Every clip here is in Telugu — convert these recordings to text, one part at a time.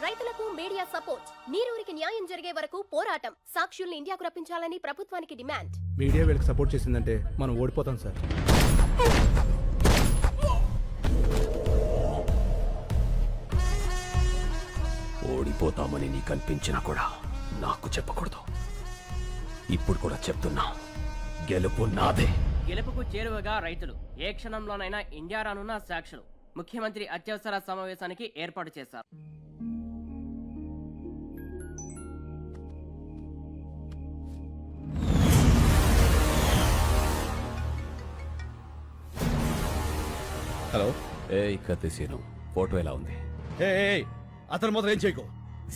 రైతులకు మీడియా సపోర్ట్. నీరూరికి న్యాయం జరిగే వరకు పోరాటం. సాక్షుల్ని ఇండియాకు రప్పించాలని ప్రభుత్వానికి డిమాండ్. మీడియా వీళ్ళకి సపోర్ట్ చేసిందంటే మనం ఓడిపోతాం సార్. ఓడిపోతామని నీకు అనిపించినా కూడా నాకు చెప్పకూడదు. ఇప్పుడు కూడా చెప్తున్నా, గెలుపు నాదే. గెలుపుకు చేరువగా రైతులు. ఏ క్షణంలోనైనా ఇండియా రానున్న సాక్షులు. ముఖ్యమంత్రి అత్యవసర సమావేశానికి ఏర్పాటు చేశారు. హలో. ఏయ్ కత్తిసీను, ఫోటో ఎలా ఉంది? అతను మొదలు ఏం చేయకు.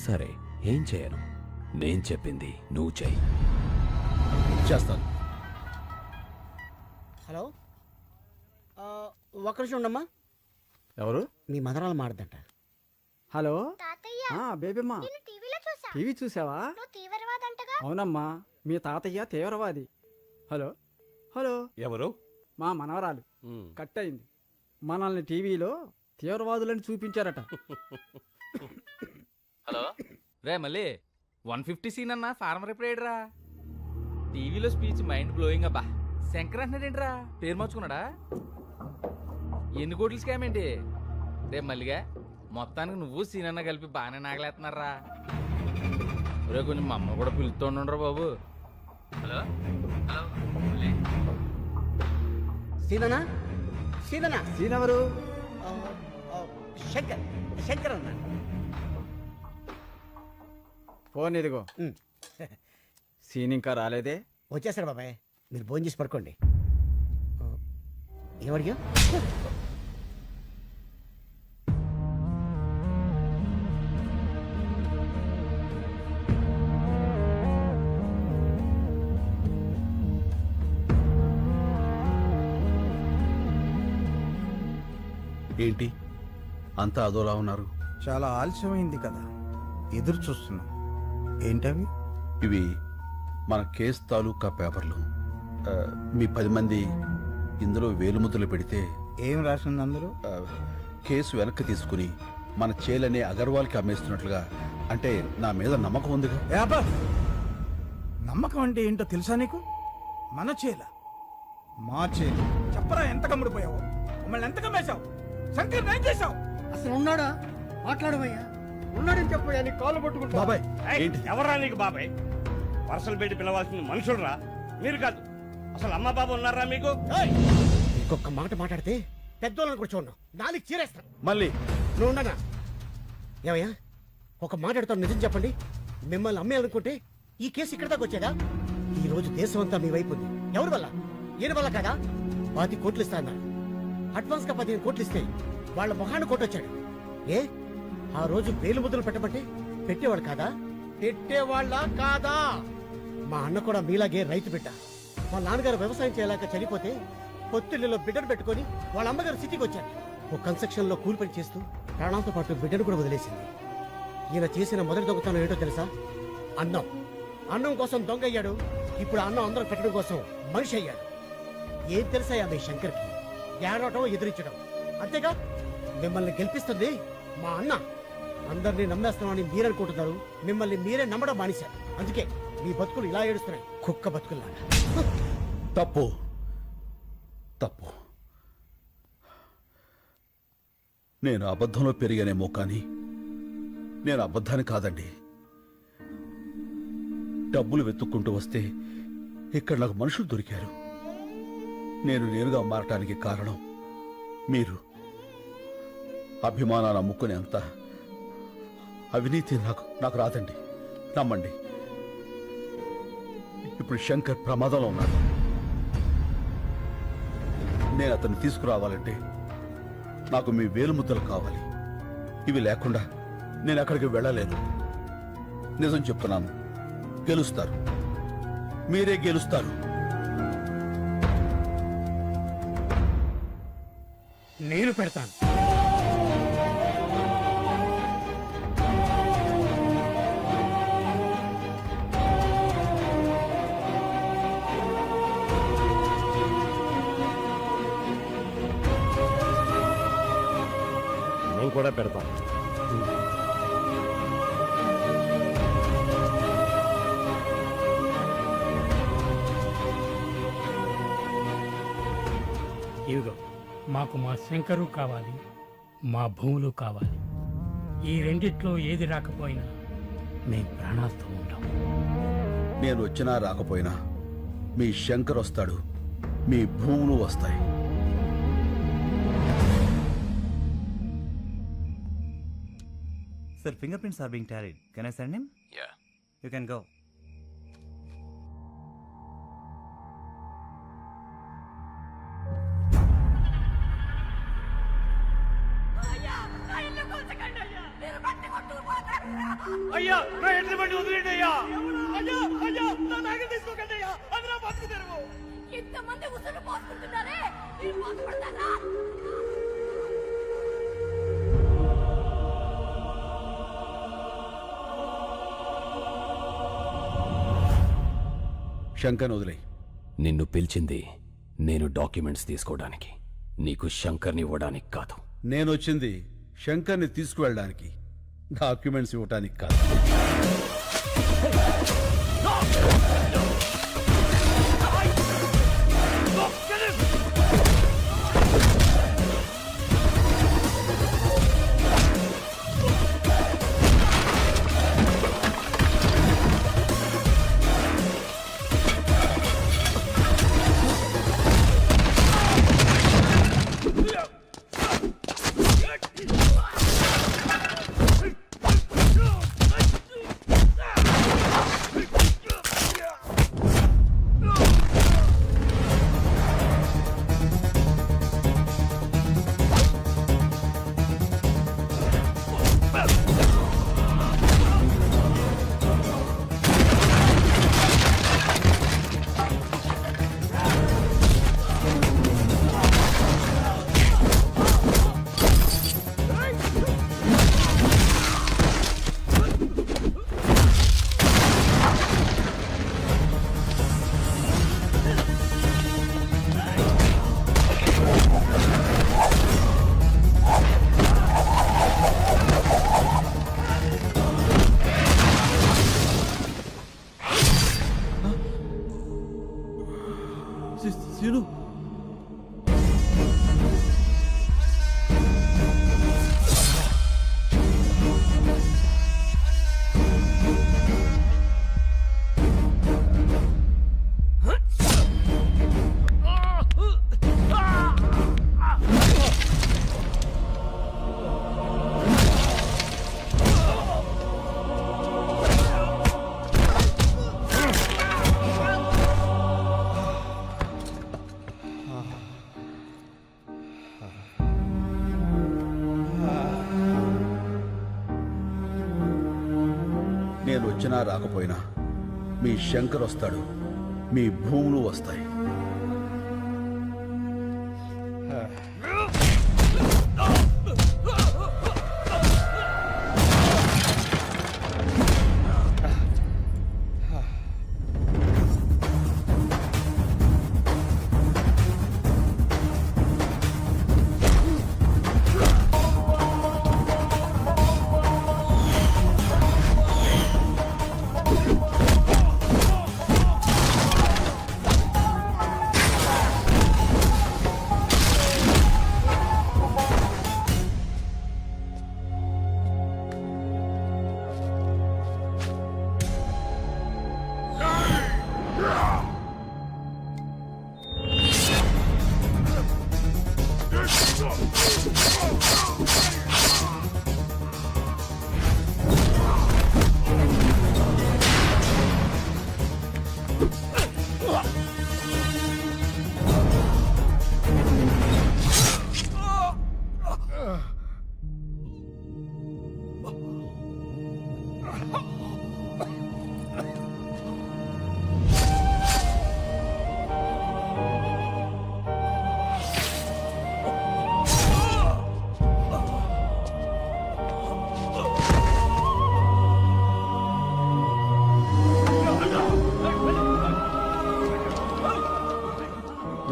సరే, ఏం చేయను. నేను చెప్పింది నువ్వు చెయ్యి. చేస్తాను. హలో, ఒక్క నిమిషం ఉండమ్మా. ఎవరు? మీ మదరాలు మాడదంట. హలో తాతయ్య, బేబీమ్మా, నేను టీవీలో చూసా. టీవీ చూసావా? నువ్వు తీవ్రవాదంటగా. అవునమ్మా, మీ తాతయ్య తీవ్రవాది. హలో హలో, ఎవరు? మా మనవరాలు కట్ అయింది. మనల్ని టీవీలో తీవ్రవాదులని చూపించారట. హలో రే, మళ్ళీ 150 సీన్ అన్న ఫార్మర్ ఎప్పుడేడ్రా? టీవీలో స్పీచ్ మైండ్ బ్లోయింగ్ అబ్బా. శంకర్ అంటున్నాడేంట్రా? పేరు మార్చుకున్నాడా? ఎన్ని కోట్లు స్కామ్ ఏంటి రే మల్లిగా? మొత్తానికి నువ్వు సీన్ అన్న కలిపి బాగానే నాగలేస్తున్నారా రే. కొంచెం మా అమ్మ కూడా పిలుస్తుండ్రా బాబు. హలో హలో, సీదనా సీదనా సీన్ ఎవరు? శంకర్ శంకర్ అన్న. ఫోన్ ఇదిగో. సీన్ ఇంకా రాలేదే? వచ్చేసాడు బాబాయ్, మీరు భోజనం చేసి పడుకోండి. ఏమడిగా? ఏంటి అంతా అదోలా ఉన్నారు? చాలా ఆలస్యమైంది కదా, ఎదురు చూస్తున్నాం. ఏంటవి? ఇవి మన కేసు తాలూకా పేపర్లు. మీ 10 మంది ఇందులో వేలుముద్రలు పెడితే ఏం రాసింది అందులో? కేసు వెనక్కి తీసుకుని మన చేలనే అగర్వాల్కి అమ్మేస్తున్నట్లుగా. అంటే నా మీద నమ్మకం ఉందిగా. నమ్మకం అంటే ఏంటో తెలుసా నీకు? మన చేల, మా చేల. చెప్పరా, ఎంత కమ్ముడిపోయావు? మమ్మల్ని ఎంత కమ్మేశావు? శంకర్ ఏం చేశావు? అసలు ఉన్నాడా? మాట్లాడవయ్యా. ఉన్నాడని చెప్పయ్యా, నీ కాళ్ళు పట్టుకుంటా. బాబాయ్ ఏంటి? ఎవరా నీకు బాబాయ్? పర్సలు పెట్టి పిలవాల్సిన మనుషులరా మీరు కాదు. అసలు అమ్మ బాబు ఉన్నారా మీకు? ఇంకొక మాట మాట్లాడితే పెద్దోళ్ళని కూడా చూడను, నాలుగు చీరేస్తాను. మళ్ళీ నువ్వు ఉండనా? ఏమయ్యా, ఒక మాట్లాడుతాను, నిజం చెప్పండి. మిమ్మల్ని అమ్మేయాలనుకుంటే ఈ కేసు ఇక్కడ దాకా వచ్చేదా? ఈ రోజు దేశం అంతా మీ వైపు ఉంది. ఎవరి వల్ల? ఈయన వల్ల కదా. 10 కోట్లు ఇస్తా అన్నారు. అడ్వాన్స్ గా 15 కోట్లు ఇస్తే వాళ్ళ మొహాన్ని కొట్టొచ్చాడు. ఏ ఆ రోజు వేలు ముద్రలు పెట్టమంటే పెట్టేవాడు కాదా? పెట్టేవాళ్ళ కాదా? మా అన్న కూడా మీలాగే రైతు బిడ్డ. మా నాన్నగారు వ్యవసాయం చేయలేక చనిపోతే పొత్తిళ్లలో బిడ్డను పెట్టుకుని వాళ్ళ అమ్మగారు సిటీకి వచ్చారు. ఓ కన్స్ట్రక్షన్ లో కూలి పని చేస్తూ ప్రాణాలతో పాటు బిడ్డను కూడా వదిలేసింది. ఈయన చేసిన మొదటి దొంగతనం ఏంటో తెలుసా? అన్నం. అన్నం కోసం దొంగ అయ్యాడు. ఇప్పుడు అన్నం అందరూ పెట్టడం కోసం మనిషి అయ్యాడు. ఏం తెలుసాయా మీ శంకర్కి? ఏడవటం, ఎదిరించడం, అంతేగా. మిమ్మల్ని గెలిపిస్తుంది మా అన్న. అందరినీ నమ్మేస్తున్నామని మీరనుకుంటున్నారు. మిమ్మల్ని మీరే నమ్మడం మానేశారు. అందుకే మీ బతుకులు ఇలా ఏడుస్తున్నాయి, కుక్క బతుకుల్లాగా. తప్పు తప్పు. నేను అబద్ధంలో పెరిగానేమో కానీ నేను అబద్ధాన్ని కాదండి. డబ్బులు వెతుక్కుంటూ వస్తే ఇక్కడ నాకు మనుషులు దొరికారు. నేనుగా మారటానికి కారణం మీరు. అభిమానాన్ని అమ్ముకునే అంత అవినీతి నాకు రాదండి, నమ్మండి. ఇప్పుడు శంకర్ ప్రమాదంలో ఉన్నాడు. నేను అతన్ని తీసుకురావాలంటే నాకు మీ వేలుముద్దలు కావాలి. ఇవి లేకుండా నేను అక్కడికి వెళ్ళలేను. నిజం చెప్తున్నాను, గెలుస్తారు, మీరే గెలుస్తారు. నేను పెడతాను. నేను కూడా పెడతాను. మాకు మా శంకరు కావాలి, మా భూములు కావాలి. ఈ రెండిట్లో ఏది రాకపోయినా మేము ప్రాణాలతో ఉంటాం. నేను వచ్చినా రాకపోయినా మీ శంకర్ వస్తాడు, మీ భూములు వస్తాయి. Sir, fingerprints are being tallied. Can I send him? Yeah. You can go. అయ్యా నా ఎట్ల బండి వదిలేండి అయ్యా. అయ్యా అయ్యా నా బ్యాగ్ తీసుకోకండి అయ్యా, అది నా బతుకు తెరువు. ఇంతమంది ఉసురు పోసుకుంటున్నారే, మీరు బాధపడతారా? శంకర్ వదిలే. నిన్ను పిలిచింది నేను డాక్యుమెంట్స్ తీసుకోవడానికి, నీకు శంకర్ని ఇవ్వడానికి కాదు. నేను వచ్చింది శంకర్ని తీసుకువెళ్ళడానికి, డాక్యుమెంట్స్ ఇవ్వటానికి కాదు. సీను, నేను వచ్చినా రాకపోయినా మీ శంకర్ వస్తాడు, మీ భూములు వస్తాయి.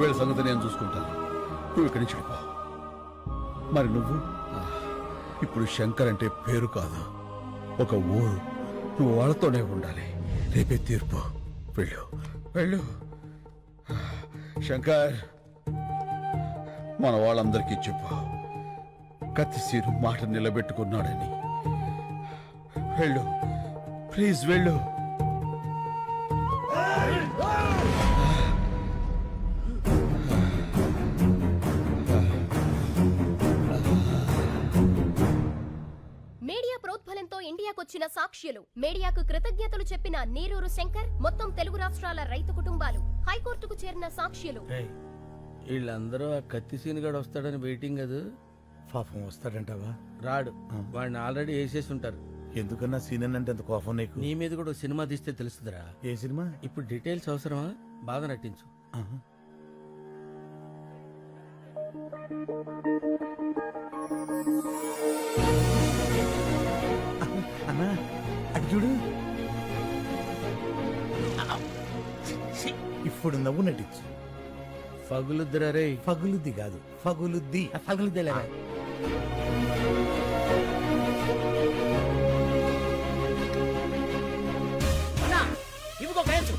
వీళ్ళ సంగతి నేను చూసుకుంటాను, నువ్వు ఇక్కడి నుంచి వెళ్ళిపో. మరి నువ్వు ఇప్పుడు శంకర్ అంటే పేరు కాదు, ఒక ఊరు. నువ్వు వాళ్ళతోనే ఉండాలి. రేపే తీర్పు. వెళ్ళు వెళ్ళు. శంకర్, మన వాళ్ళందరికీ చెప్పు కత్తిసీరు మాట నిలబెట్టుకున్నాడని. వెళ్ళు, ప్లీజ్ వెళ్ళు. మీడియా ప్రోద్బలంతో ఇండియాకొచ్చిన సాక్ష్యులు, మీడియాకు కృతజ్ఞతలు చెప్పిన నీరూరు శంకర్, మొత్తం తెలుగు రాష్ట్రాల రైతు కుటుంబాలు, హైకోర్టుకు చేరిన సాక్ష్యులు. వీళ్ళందరూ ఆ కత్తిసీనుగాడు వస్తాడని వెయిటింగ్ కదా. పాపం వస్తాడంటావా? రాడు, వాడిని ఆల్రెడీ వేసేసి ఉంటారు. ఎందుకన్నా సీనియర్ అంటే అంత కోపం నీకు? నీ మీద కూడా ఓ సినిమా తీస్తే తెలుస్తుందిరా. ఏ సినిమా? ఇప్పుడు డీటెయిల్స్ అవసరమా? బాధ నటించు. అన్నా అటు చూడు. ఇప్పుడు నవ్వు నటించు. పగులుద్దిరా రే. ఫగులుద్ది కాదు, ఫగులుద్ది. పగులుద్దేలేరా. ఇవిగో కాయచ్చు.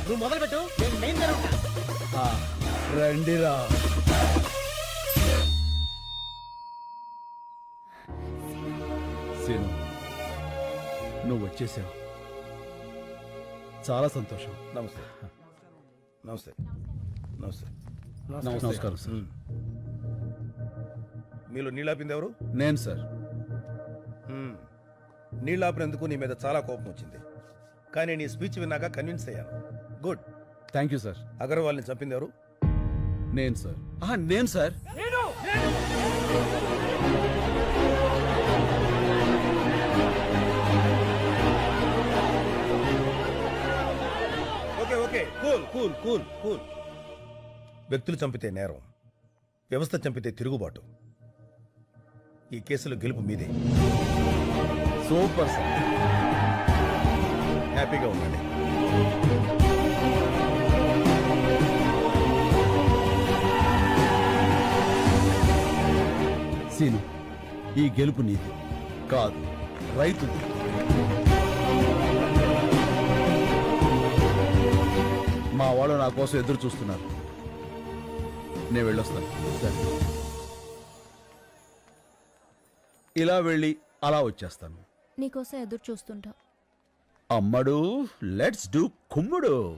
నువ్వు మొదలు పెట్టు, నేను మెయిన్ జరుగుతా. రండిరా. సీను, నువ్వు వచ్చేసావు. చాలా సంతోషం. నమస్తే నమస్తే నమస్తే. నమస్కారం సార్. మీలో నీళ్ళాపింది ఎవరు? నేను సార్. నీళ్ళాపినందుకు నీ మీద చాలా కోపం వచ్చింది, కానీ నీ స్పీచ్ విన్నాక కన్విన్స్ అయ్యాను. గుడ్. Thank you sir. అగర్వాల్ని చంపింది ఎవరు? నేను సార్. నేను sir. Okay okay, cool cool cool cool. వ్యక్తులు చంపితే నేరం, వ్యవస్థ చంపితే తిరుగుబాటు. ఈ కేసులో గెలుపు మీదే. Super sir. హ్యాపీగా ఉండండి. సీను, ఈ గెలుపు నీది కాదు, రైతుది. మా వాళ్ళు నా కోసం ఎదురు చూస్తున్నారు. నేను వెళ్ళొస్తాను. ఇలా వెళ్ళి అలా వచ్చేస్తాను. నీకోసం ఎదురు చూస్తుంటా. అమ్మడు, లెట్స్ డూ కుమ్ముడు.